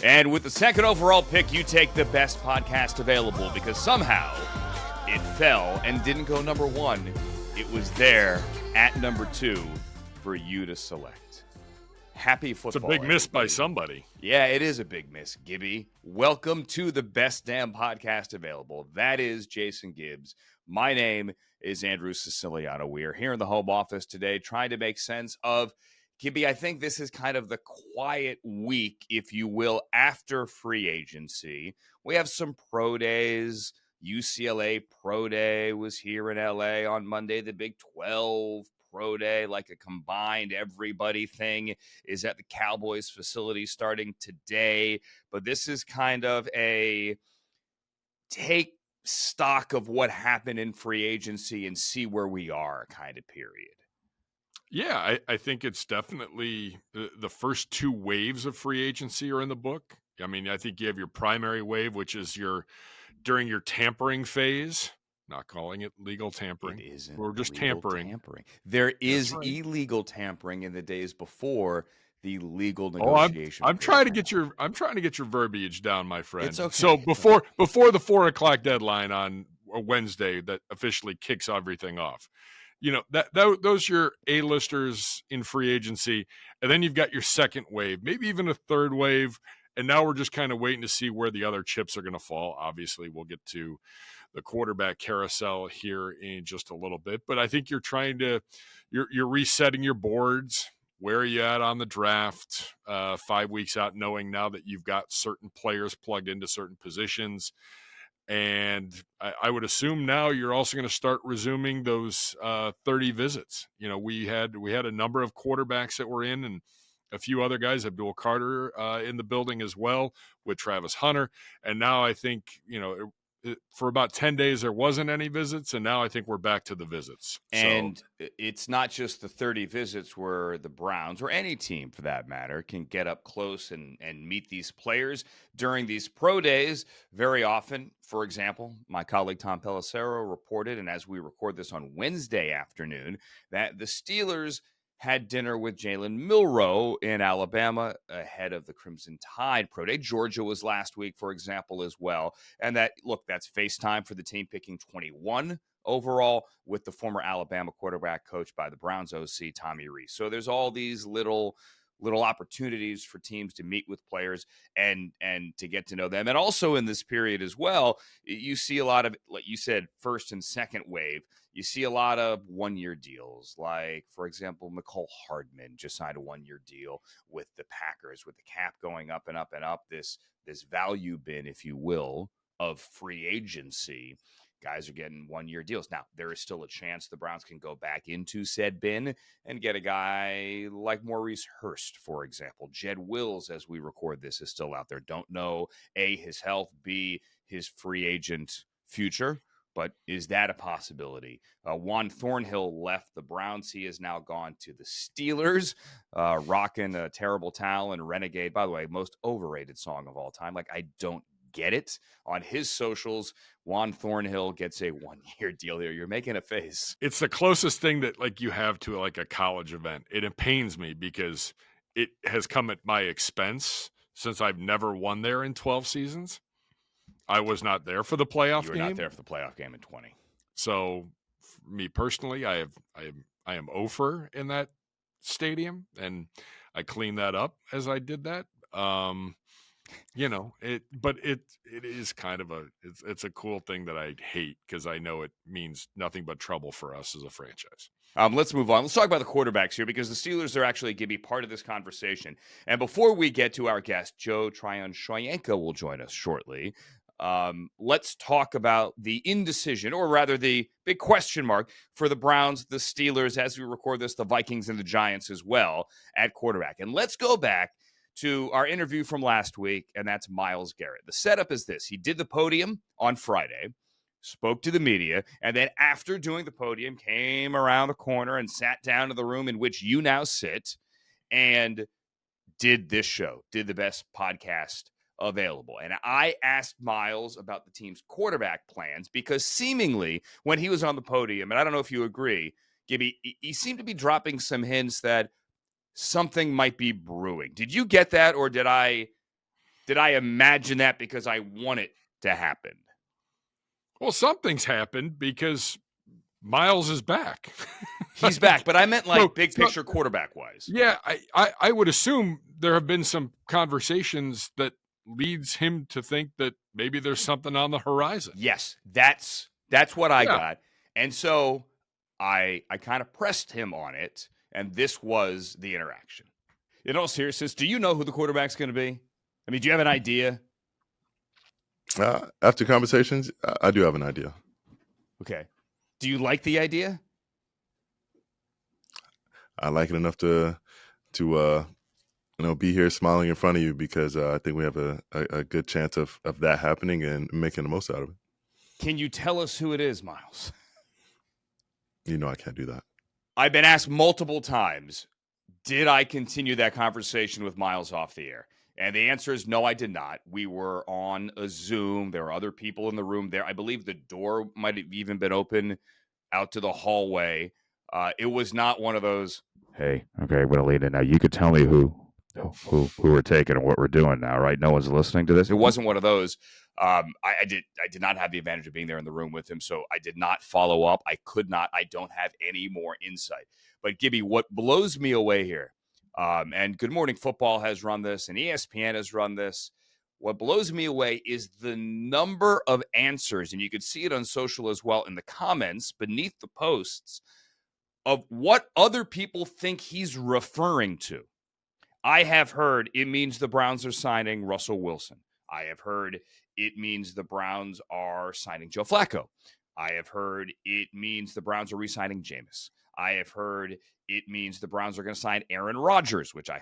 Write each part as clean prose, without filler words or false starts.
And with the second overall pick, you take the best podcast available because somehow it fell and didn't go number one. It was there at number two for you to select. Happy football. It's a big miss by somebody. Yeah, it is a big miss, Gibby. Welcome to the best damn podcast available. That is Jason Gibbs. My name is Andrew Siciliano. We are here in the home office today trying to make sense of, Gibby, I think this is kind of the quiet week, if you will, after free agency. We have some pro days. UCLA Pro Day was here in LA on Monday. The Big 12 Pro Day, like a combined everybody thing, is at the Cowboys facility starting today. But this is kind of a take stock of what happened in free agency and see where we are kind of period. Yeah, I think it's definitely the first two waves of free agency are in the book. I mean, I think you have your primary wave, which is during your tampering phase. Not calling it legal tampering. It isn't. We're just tampering. There is illegal tampering in the days before the legal Oh, negotiation. I'm trying to get your verbiage down, my friend. It's okay. So before the 4 o'clock deadline on a Wednesday that officially kicks everything off, you know, those are your A-listers in free agency, and then you've got your second wave, maybe even a third wave, and now we're just kind of waiting to see where the other chips are going to fall. Obviously, we'll get to the quarterback carousel here in just a little bit, but I think you're resetting your boards. Where are you at on the draft 5 weeks out, knowing now that you've got certain players plugged into certain positions? And I would assume now you're also going to start resuming those 30 visits. You know, we had a number of quarterbacks that were in, and a few other guys, Abdul Carter in the building as well with Travis Hunter. And now I think, you know, for about 10 days there wasn't any visits, and now I think we're back to the visits. And it's not just the 30 visits where the Browns, or any team for that matter, can get up close and meet these players during these pro days. Very often, for example, my colleague Tom Pelissero reported, and as we record this on Wednesday afternoon, that the Steelers had dinner with Jalen Milroe in Alabama ahead of the Crimson Tide Pro Day. Georgia was last week, for example, as well. And that's FaceTime for the team picking 21 overall with the former Alabama quarterback coached by the Browns OC, Tommy Rees. So there's all these little opportunities for teams to meet with players and to get to know them. And also in this period as well, you see a lot of, like you said, first and second wave. You see a lot of one-year deals. Like, for example, Mecole Hardman just signed a one-year deal with the Packers, with the cap going up and up and up, this value bin, if you will, of free agency. Guys are getting one-year deals. Now, there is still a chance the Browns can go back into said bin and get a guy like Maurice Hurst, for example. Jed Wills, as we record this, is still out there. Don't know, A, his health, B, his free agent future. But is that a possibility? Juan Thornhill left the Browns. He has now gone to the Steelers, rocking a Terrible Towel and Renegade. By the way, most overrated song of all time. Like, I don't get it. On his socials, Juan Thornhill gets a one-year deal here. You're making a face. It's the closest thing that like you have to like a college event. It pains me because it has come at my expense since I've never won there in 12 seasons. I was not there for the playoff game. You were not there for the playoff game in 20. So, for me personally, I am over in that stadium, and I cleaned that up as I did that. You know, it is kind of it's a cool thing that I hate because I know it means nothing but trouble for us as a franchise. Let's move on. Let's talk about the quarterbacks here because the Steelers are actually going to be part of this conversation. And before we get to our guest, Joe Tryon-Shoyinka will join us shortly. Let's talk about the indecision, or rather the big question mark for the Browns, the Steelers, as we record this, the Vikings and the Giants as well at quarterback. And let's go back to our interview from last week, and that's Myles Garrett. The setup is this. He did the podium on Friday, spoke to the media, and then after doing the podium, came around the corner and sat down in the room in which you now sit and did this show, did the best podcast available. And I asked Myles about the team's quarterback plans because seemingly when he was on the podium, and I don't know if you agree, Gibby, he seemed to be dropping some hints that something might be brewing. Did you get that, or did I Did I imagine that because I want it to happen? Well, something's happened because Miles is back. He's back, but I meant like big so picture quarterback wise. yeah, I would assume there have been some conversations that leads him to think that maybe there's something on the horizon. Yes, that's what I Yeah. got. And so I kind of pressed him on it, and this was the interaction. In all seriousness, do you know who the quarterback's going to be? I mean, do you have an idea? After conversations, I do have an idea. Okay. Do you like the idea? I like it enough to be here smiling in front of you because I think we have a good chance of that happening and making the most out of it. Can you tell us who it is, Miles? You know I can't do that. I've been asked multiple times, did I continue that conversation with Miles off the air? And the answer is no, I did not. We were on a Zoom. There were other people in the room there. I believe the door might have even been open out to the hallway. It was not one of those, hey, okay, I'm going to lean in now. You could tell me who we're taking and what we're doing now, right? No one's listening to this. It wasn't one of those. I did not have the advantage of being there in the room with him, so I did not follow up. I could not. I don't have any more insight. But Gibby, what blows me away here, and Good Morning Football has run this, and ESPN has run this. What blows me away is the number of answers, and you could see it on social as well in the comments beneath the posts of what other people think he's referring to. I have heard it means the Browns are signing Russell Wilson. I have heard it means the Browns are signing Joe Flacco. I have heard it means the Browns are re-signing Jameis. I have heard it means the Browns are going to sign Aaron Rodgers, which I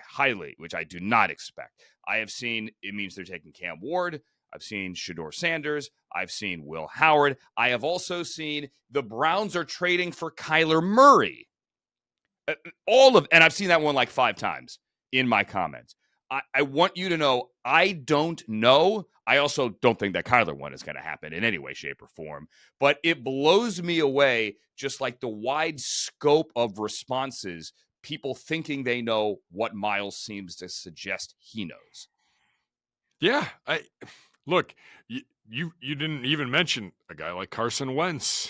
do not expect. I have seen it means they're taking Cam Ward. I've seen Shedeur Sanders. I've seen Will Howard. I have also seen the Browns are trading for Kyler Murray. And I've seen that one like 5 times in my comments. I want you to know I don't know. I also don't think that Kyler one is going to happen in any way, shape, or form. But it blows me away just like the wide scope of responses, people thinking they know what Miles seems to suggest he knows. Yeah. Look, you didn't even mention a guy like Carson Wentz.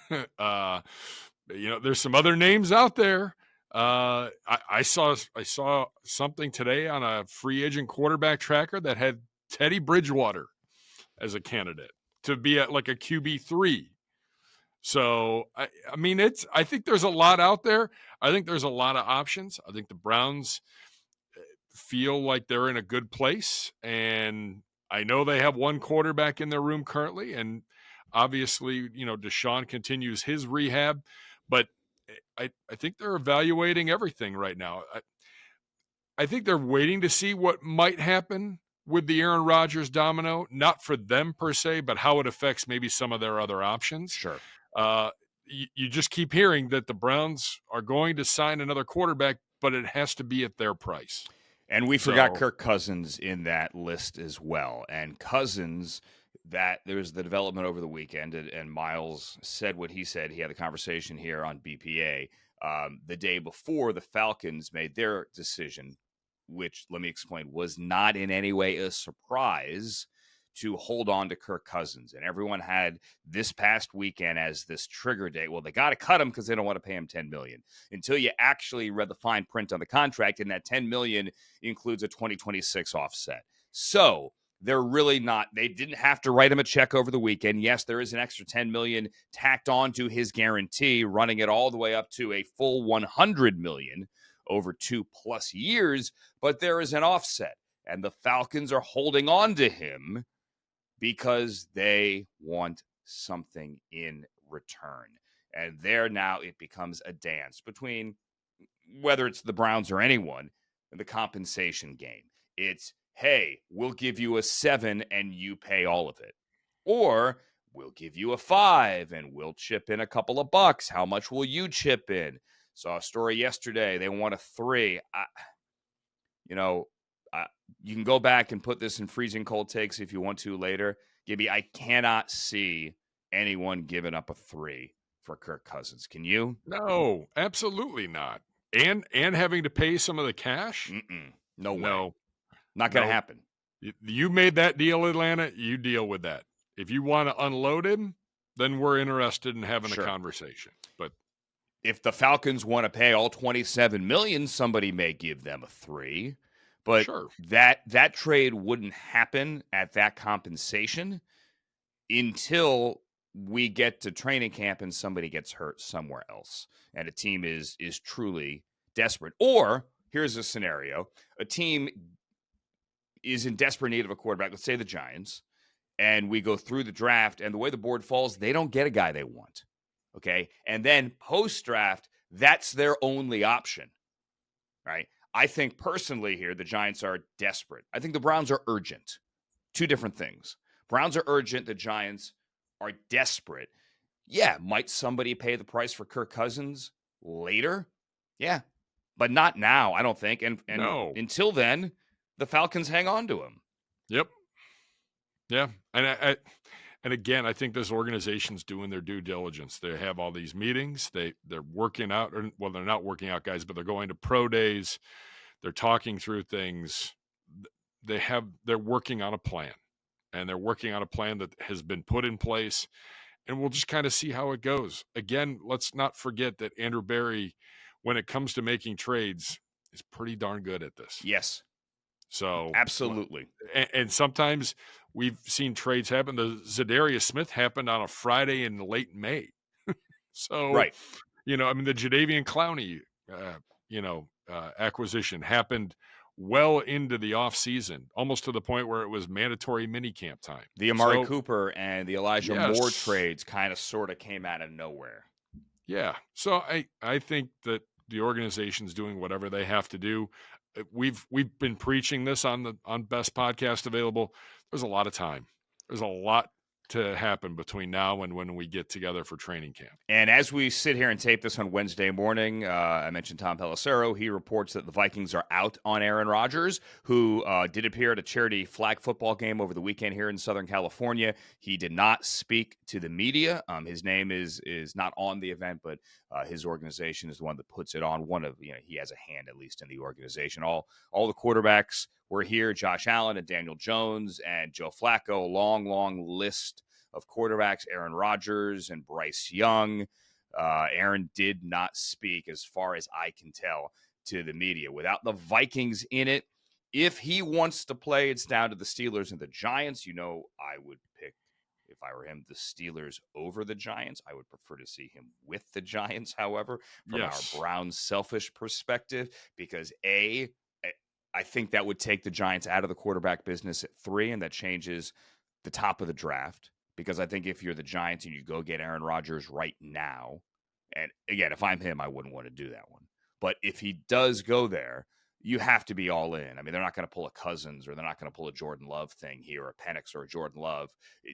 There's some other names out there. I saw something today on a free agent quarterback tracker that had Teddy Bridgewater as a candidate to be at like a QB3. So I think there's a lot out there. I think there's a lot of options. I think the Browns feel like they're in a good place, and I know they have one quarterback in their room currently, and obviously, Deshaun continues his rehab, but I think they're evaluating everything right now. I think they're waiting to see what might happen with the Aaron Rodgers domino, not for them per se, but how it affects maybe some of their other options. Sure. You just keep hearing that the Browns are going to sign another quarterback, but it has to be at their price. And we forgot Kirk Cousins in that list as well. And Cousins, that there was the development over the weekend, and Miles said what he said. He had a conversation here on BPA the day before the Falcons made their decision, which, let me explain, was not in any way a surprise to hold on to Kirk Cousins. And everyone had this past weekend as this trigger date. Well, they got to cut him because they don't want to pay him $10 million. Until you actually read the fine print on the contract, and that $10 million includes a 2026 offset. So they're really not, they didn't have to write him a check over the weekend. Yes, there is an extra $10 million tacked onto his guarantee, running it all the way up to a full $100 million over 2+ years, but there is an offset. And the Falcons are holding on to him because they want something in return. And there now it becomes a dance between, whether it's the Browns or anyone, the compensation game. It's, hey, we'll give you a 7 and you pay all of it. Or we'll give you a 5 and we'll chip in a couple of bucks. How much will you chip in? Saw a story yesterday. They want a 3. You can go back and put this in freezing cold takes if you want to later. Gibby, I cannot see anyone giving up a 3 for Kirk Cousins. Can you? No, absolutely not. And having to pay some of the cash? No way. No. Not going to happen. You made that deal, Atlanta. You deal with that. If you want to unload him, then we're interested in having a conversation. But if the Falcons want to pay all $27 million, somebody may give them a 3. But that trade wouldn't happen at that compensation until we get to training camp and somebody gets hurt somewhere else and a team is truly desperate. Or here's a scenario. A team is in desperate need of a quarterback. Let's say the Giants. And we go through the draft, and the way the board falls, they don't get a guy they want. Okay? And then post-draft, that's their only option. Right? I think personally here, the Giants are desperate. I think the Browns are urgent. 2 different things. Browns are urgent. The Giants are desperate. Yeah, might somebody pay the price for Kirk Cousins later? Yeah, but not now, I don't think. And no. Until then, the Falcons hang on to him. Yep. Yeah, and again, I think this organization's doing their due diligence. They have all these meetings. They're working out, or they're not working out, guys, but they're going to pro days. They're talking through things. They're working on a plan. And they're working on a plan that has been put in place, and we'll just kind of see how it goes. Again, let's not forget that Andrew Berry, when it comes to making trades, is pretty darn good at this. Yes. So absolutely. And sometimes we've seen trades happen. The Zadarius Smith happened on a Friday in late May. So, right. The Jadeveon Clowney, acquisition happened well into the offseason, almost to the point where it was mandatory minicamp time. The Amari Cooper and the Elijah Moore trades kind of sort of came out of nowhere. Yeah. So I think that the organization's doing whatever they have to do. We've been preaching this on Best Podcast available. There's a lot of time. There's a lot to happen between now and when we get together for training camp. And as we sit here and tape this on Wednesday morning, I mentioned Tom Pelissero. He reports that the Vikings are out on Aaron Rodgers, who did appear at a charity flag football game over the weekend here in Southern California. He did not speak to the media. His name is not on the event, but his organization is the one that puts it on. He has a hand at least in the organization. All the quarterbacks were here: Josh Allen and Daniel Jones and Joe Flacco. Long list of quarterbacks: Aaron Rodgers and Bryce Young. Aaron did not speak, as far as I can tell, to the media. Without the Vikings in it, if he wants to play, it's down to the Steelers and the Giants. I would pick, if I were him, the Steelers over the Giants. I would prefer to see him with the Giants, however, from our Browns selfish perspective, because I think that would take the Giants out of the quarterback business at 3, and that changes the top of the draft. Because I think if you're the Giants and you go get Aaron Rodgers right now, and again, if I'm him, I wouldn't want to do that one. But if he does go there, you have to be all in. I mean, they're not going to pull a Cousins, or they're not going to pull a Jordan Love thing here, or a Penix or a Jordan Love.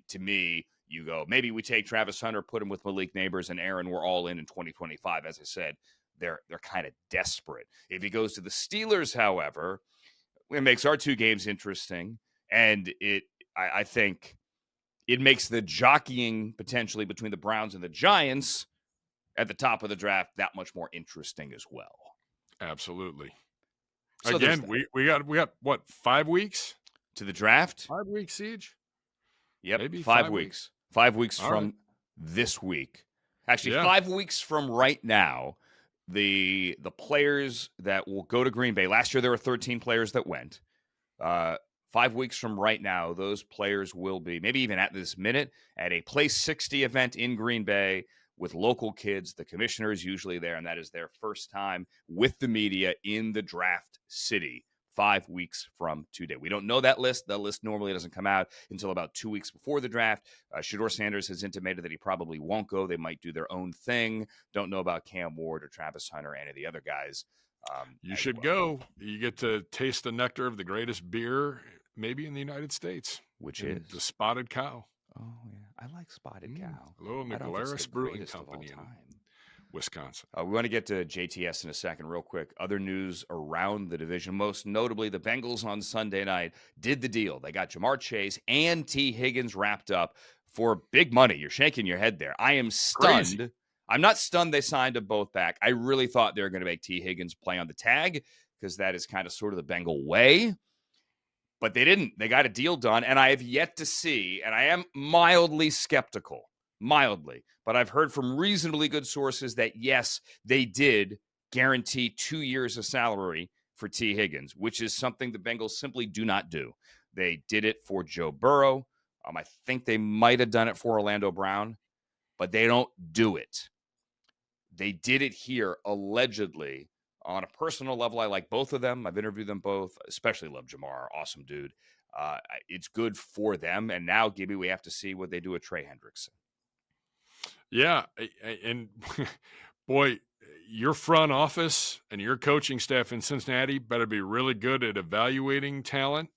To me, you go, maybe we take Travis Hunter, put him with Malik Neighbors and Aaron, we're all in 2025. As I said, they're kind of desperate. If he goes to the Steelers, however, it makes our 2 games interesting, and I think it makes the jockeying potentially between the Browns and the Giants at the top of the draft that much more interesting as well. Absolutely. So again, we got what, 5 weeks to the draft? 5 week siege. Yep, maybe 5 weeks. 5 weeks All from this week. Actually, 5 weeks from right now. The players that will go to Green Bay. Last year there were 13 players that went. 5 weeks from right now, those players will be, maybe even at this minute, at a Place 60 event in Green Bay with local kids. The commissioner is usually there, and that is their first time with the media in the draft city 5 weeks from today. We don't know that list. The list normally doesn't come out until about 2 weeks before the draft. Shedeur Sanders has intimated that he probably won't go. They might do their own thing. Don't know about Cam Ward or Travis Hunter or any of the other guys. You should go. You get to taste the nectar of the greatest beer maybe in the United States, which is the Spotted Cow. Oh yeah, I like Spotted Cow. Hello, the Glarus Brewing Company in Wisconsin. We want to get to JTS in a second real quick. Other news around the division, most notably the Bengals on Sunday night did the deal. They got Jamar Chase and T. Higgins wrapped up for big money. You're shaking your head there. I am stunned. Crazy. I'm not stunned they signed them both back. I really thought they were going to make T. Higgins play on the tag, because that is kind of sort of the Bengal way. But they didn't. They got a deal done, and I have yet to see, and I am mildly skeptical, but I've heard from reasonably good sources that, yes, they did guarantee 2 years of salary for T. Higgins, which is something the Bengals simply do not do. They did it for Joe Burrow. I think they might have done it for Orlando Brown, but they don't do it. They did it here, allegedly. On a personal level, I like both of them. I've interviewed them both, especially love Jamar. Awesome dude. It's good for them. And now, Gibby, we have to see what they do with Trey Hendrickson. Yeah. And boy, your front office and your coaching staff in Cincinnati better be really good at evaluating talent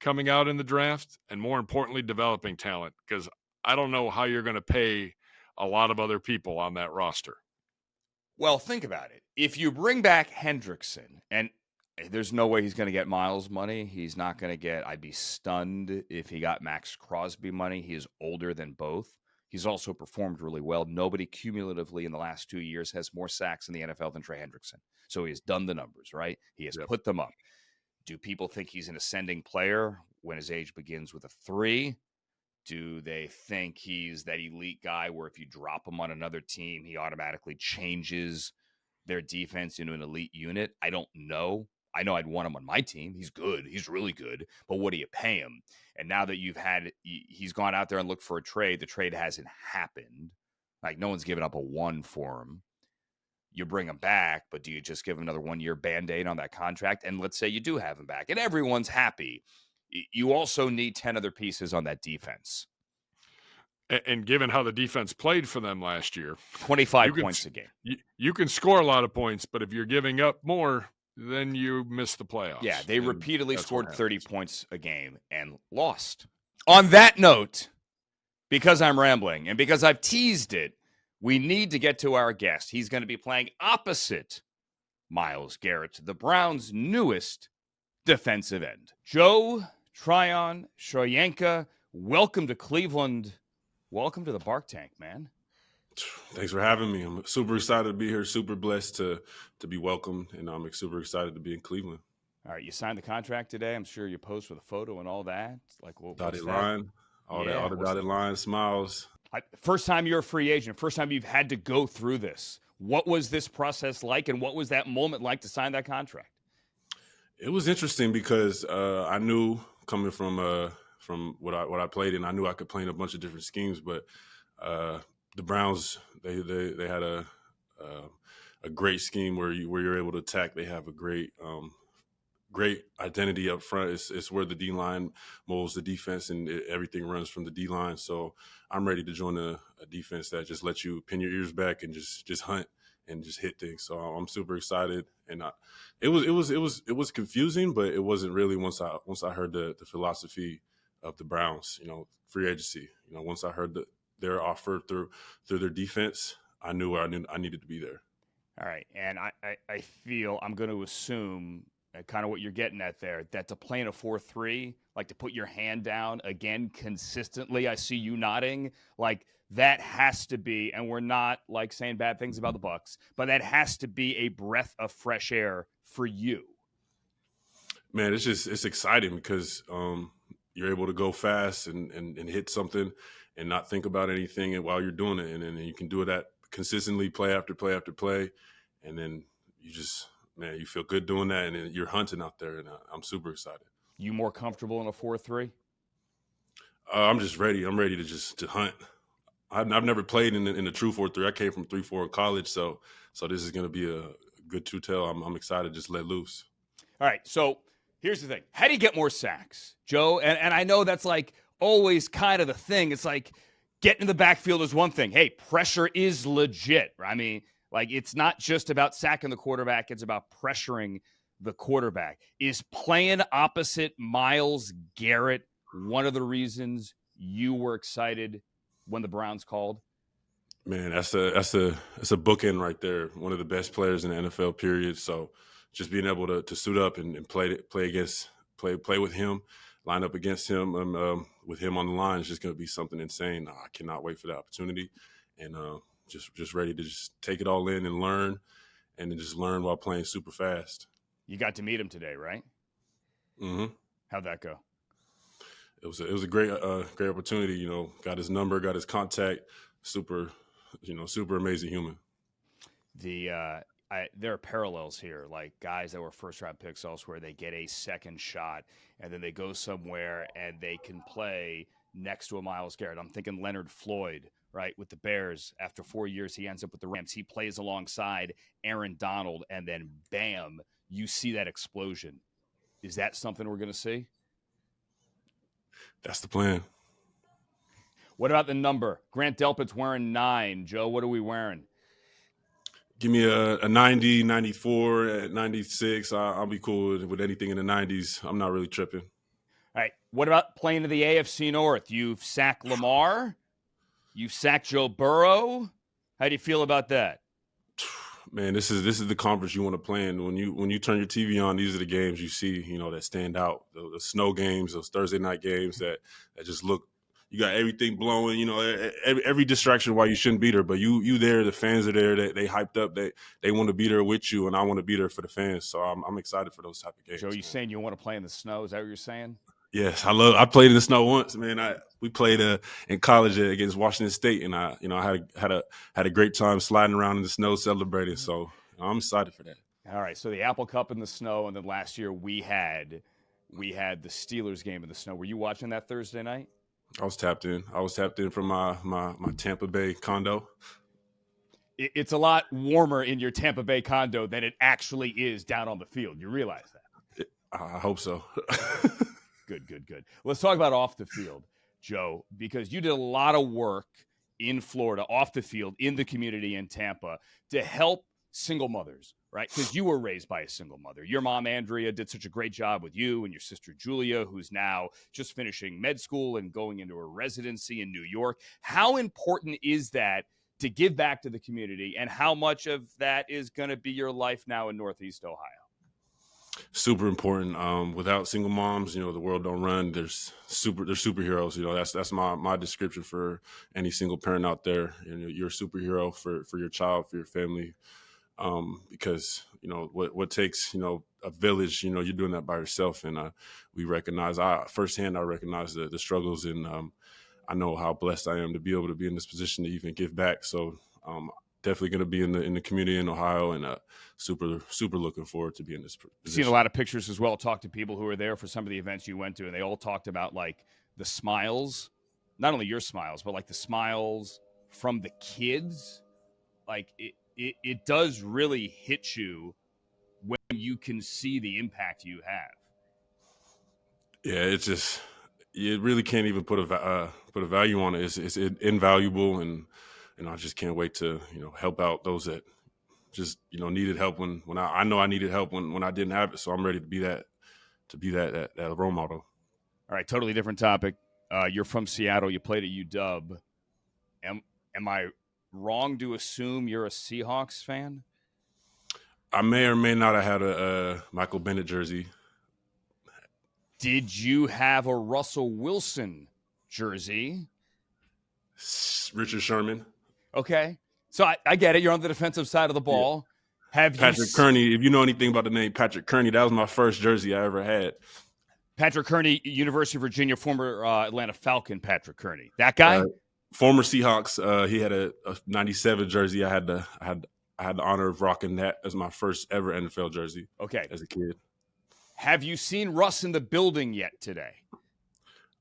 coming out in the draft, and more importantly, developing talent, because I don't know how you're going to pay a lot of other people on that roster. Well, think about it. If you bring back Hendrickson, and there's no way he's going to get Miles money. He's not going to get, I'd be stunned if he got Max Crosby money. He is older than both. He's also performed really well. Nobody cumulatively in the last 2 years has more sacks in the NFL than Trey Hendrickson. So he has done the numbers, right? He has put them up. Do people think he's an ascending player when his age begins with a 3? Do they think he's that elite guy where if you drop him on another team, he automatically changes their defense into an elite unit? I don't know. I know I'd want him on my team. He's good. He's really good. But what do you pay him? And now that he's gone out there and looked for a trade, the trade hasn't happened. Like, no one's given up a 1 for him. You bring him back, but do you just give him another 1-year Band-Aid on that contract? And let's say you do have him back and everyone's happy. You also need 10 other pieces on that defense. And given how the defense played for them last year, 25 points a game. You can score a lot of points, but if you're giving up more, then you miss the playoffs. Yeah, they repeatedly scored 30 points a game and lost. On that note, because I'm rambling and because I've teased it, we need to get to our guest. He's going to be playing opposite Myles Garrett, the Browns' newest defensive end. Joe Tryon-Shoyinka, welcome to Cleveland. Welcome to the Bark Tank, man. Thanks for having me. I'm super excited to be here, super blessed to be welcomed, and I'm super excited to be in Cleveland. All right, you signed the contract today. I'm sure you posed with a photo and all that. Like, dotted line, all the dotted line, smiles. First time you're a free agent, first time you've had to go through this. What was this process like, and what was that moment like to sign that contract? It was interesting because I knew coming from what I played in, I knew I could play in a bunch of different schemes, but the Browns they had a great scheme where you're able to attack. They have a great identity up front. It's where the D line molds the defense, and everything runs from the D line. So I'm ready to join a defense that just lets you pin your ears back and just hunt and just hit things. So I'm super excited, and it was confusing, but it wasn't really once I heard the philosophy of the Browns, free agency. Once I heard their offer through their defense, I knew I needed to be there. All right, and I feel I'm going to assume kind of what you're getting at there, that to play in a 4-3, like to put your hand down again consistently. I see you nodding. Like, that has to be, and we're not like saying bad things about the Bucs, but that has to be a breath of fresh air for you. Man, it's exciting because you're able to go fast and hit something and not think about anything while you're doing it, and then you can do it consistently, play after play after play, and then you feel good doing that, and then you're hunting out there, and I'm super excited. You more comfortable in a 4-3? I'm just ready. I'm ready to hunt. I've never played in a true 4-3. I came from 3-4 in college, so this is going to be a good true tell. I'm excited to just let loose. All right, so here's the thing. How do you get more sacks, Joe? And I know that's like always kind of the thing. It's like getting in the backfield is one thing. Hey, pressure is legit. I mean, like, it's not just about sacking the quarterback. It's about pressuring the quarterback. Is playing opposite Myles Garrett one of the reasons you were excited when the Browns called? Man, that's a bookend right there. One of the best players in the NFL, period. So just being able to suit up and play with him, line up against him, with him on the line is just going to be something insane. I cannot wait for the opportunity, and just ready to just take it all in and learn, and then just learn while playing super fast. You got to meet him today, right? Mm-hmm. How'd that go? it was a great great opportunity. Got his number, got his contact. Super, super amazing human. There are parallels here, like guys that were first round picks elsewhere, they get a second shot and then they go somewhere and they can play next to a Myles Garrett. I'm thinking Leonard Floyd, right, with the Bears. After 4 years, he ends up with the Rams. He plays alongside Aaron Donald, and then bam, you see that explosion. Is that something we're going to see? That's the plan. What about the number? Grant Delpit's wearing 9. Joe, what are we wearing? Give me a 90, 94, at 96. I'll be cool with anything in the 90s. I'm not really tripping. All right. What about playing to the AFC North? You've sacked Lamar. You've sacked Joe Burrow. How do you feel about that? Man, this is the conference you want to play in. When you turn your TV on, these are the games you see, that stand out. The snow games, those Thursday night games that just look. You got everything blowing, every distraction why you shouldn't be there. But you there, the fans are there. They hyped up. They want to be there with you, and I want to be there for the fans. So I'm excited for those type of games. Joe, you saying you want to play in the snow? Is that what you're saying? Yes, I played in the snow once, man. We played in college against Washington State, and I had a great time sliding around in the snow celebrating. So I'm excited for that. All right, so the Apple Cup in the snow, and then last year we had the Steelers game in the snow. Were you watching that Thursday night? I was tapped in. From my Tampa Bay condo. It's a lot warmer in your Tampa Bay condo than it actually is down on the field. You realize that? I hope so. Good. Let's talk about off the field, Joe, because you did a lot of work in Florida, off the field, in the community in Tampa to help single mothers, right? Because you were raised by a single mother. Your mom, Andrea, did such a great job with you, and your sister, Julia, who's now just finishing med school and going into her residency in New York. How important is that to give back to the community, and how much of that is going to be your life now in Northeast Ohio? Super important. Without single moms, the world don't run. They're superheroes. That's my description for any single parent out there. You're a superhero for your child, for your family. Because what takes a village, you're doing that by yourself, and we recognize firsthand the struggles, and I know how blessed I am to be able to be in this position to even give back. So definitely going to be in the community in Ohio, and super looking forward to being in this position. I've seen a lot of pictures as well. Talked to people who were there for some of the events you went to, and they all talked about like the smiles, not only your smiles, but like the smiles from the kids. Like it does really hit you when you can see the impact you have. Yeah, it's just you really can't even put a value on it. It's invaluable, and I just can't wait to help out those that just needed help when I know I needed help when I didn't have it. So I'm ready to be that role model. All right, totally different topic. You're from Seattle. You played at UW. Am I wrong to assume you're a Seahawks fan? I may or may not have had a Michael Bennett jersey. Did you have a Russell Wilson jersey? Richard Sherman. Okay. So I get it. You're on the defensive side of the ball. Yeah. Have Patrick Kearney, if you know anything about the name Patrick Kearney, that was my first jersey I ever had. Patrick Kearney, University of Virginia, former Atlanta Falcon Patrick Kearney. That guy? Former Seahawks. He had a 97 jersey. I had the honor of rocking that as my first ever NFL jersey. Okay. As a kid. Have you seen Russ in the building yet today?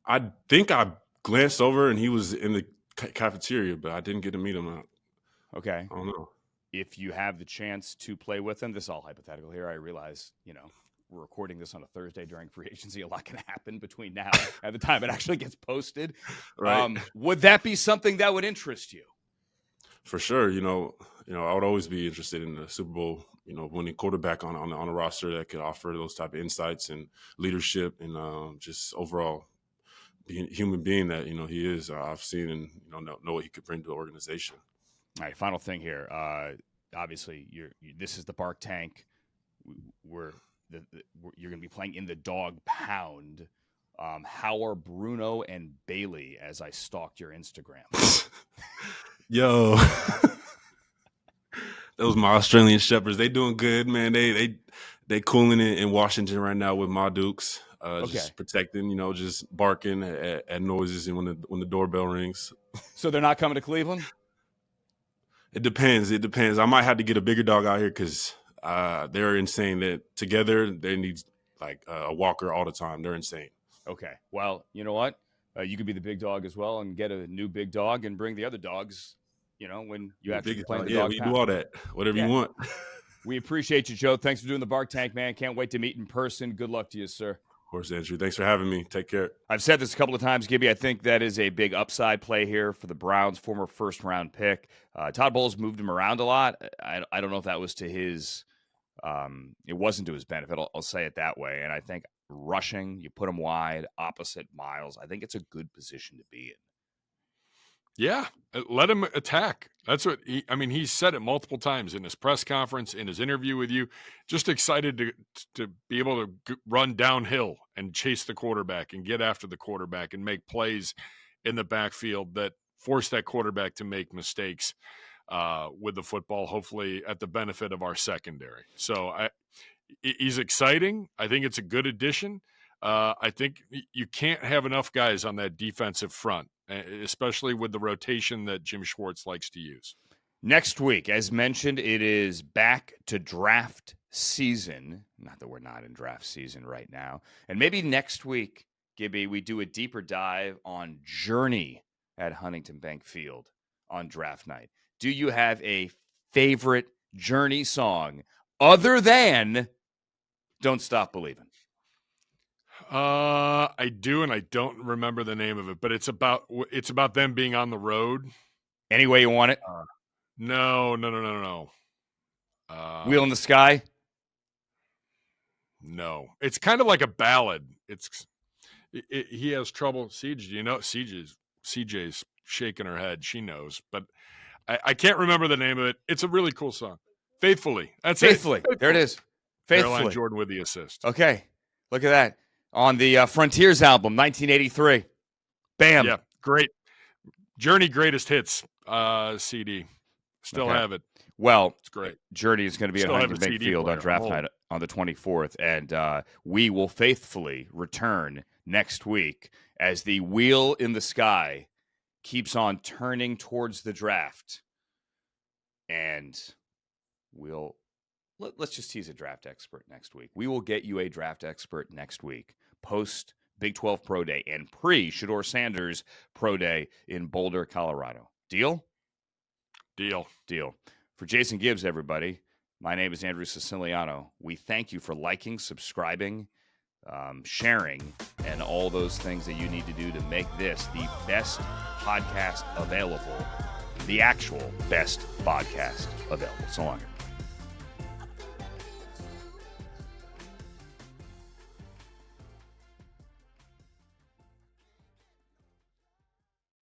I think I glanced over and he was in the cafeteria, but I didn't get to meet him. Okay. I don't know. If you have the chance to play with him, this is all hypothetical here. I realize, we're recording this on a Thursday during free agency. A lot can happen between now and the time it actually gets posted. Right. Would that be something that would interest you? For sure. I would always be interested in the Super Bowl, winning quarterback on a roster that could offer those type of insights and leadership and just overall being human being that, he is. I've seen and, know what he could bring to the organization. All right. Final thing here. Obviously, this is the Bark Tank. You're going to be playing in the Dog Pound. How are Bruno and Bailey as I stalked your Instagram? Yo, those my Australian Shepherds. They doing good, man. They cooling in Washington right now with my Dukes. just protecting, just barking at noises and when the doorbell rings. So they're not coming to Cleveland? It depends. I might have to get a bigger dog out here because they're insane. That together they need like a walker all the time. They're insane. Okay. Well, you know what? You could be the big dog as well and get a new big dog and bring the other dogs, when you have to play the dog we pound. do all that. Whatever you want. We appreciate you, Joe. Thanks for doing the Bark Tank, man. Can't wait to meet in person. Good luck to you, sir. Of course, Andrew. Thanks for having me. Take care. I've said this a couple of times, Gibby. I think that is a big upside play here for the Browns, former first-round pick. Todd Bowles moved him around a lot. I don't know if that was to his it wasn't to his benefit. I'll say it that way. And I think rushing, you put him wide, opposite Miles. I think it's a good position to be in. Yeah, let him attack. That's what he said it multiple times in his press conference, in his interview with you. Just excited to be able to run downhill and chase the quarterback and get after the quarterback and make plays in the backfield that force that quarterback to make mistakes with the football, hopefully at the benefit of our secondary. So he's exciting. I think it's a good addition. I think you can't have enough guys on that defensive front, especially with the rotation that Jim Schwartz likes to use. Next week, as mentioned, it is back to draft season. Not that we're not in draft season right now. And maybe next week, Gibby, we do a deeper dive on Journey at Huntington Bank Field on draft night. Do you have a favorite Journey song other than Don't Stop Believing? I do, and I don't remember the name of it, but it's about them being on the road. Any way you want it? No. Wheel in the Sky? No. It's kind of like a ballad. He has trouble. Siege, do you know? CJ's shaking her head. She knows, but I can't remember the name of it. It's a really cool song. Faithfully. That's Faithfully. it. There it is. Faithfully. Caroline Jordan with the assist. Okay. Look at that. On the Frontiers album, 1983. Bam. Yeah, great. Journey Greatest Hits CD. Still have it. Well, it's great. Journey is going to be at Huntington Bank Field on draft night on the 24th, and we will faithfully return next week as the wheel in the sky keeps on turning towards the draft. And let's just tease a draft expert next week. We will get you a draft expert next week, post Big 12 Pro Day and pre-Shedeur Sanders Pro Day in Boulder, Colorado. Deal? Deal. For Jason Gibbs, everybody, my name is Andrew Siciliano. We thank you for liking, subscribing, sharing, and all those things that you need to do to make this the best podcast available, the actual best podcast available. So long.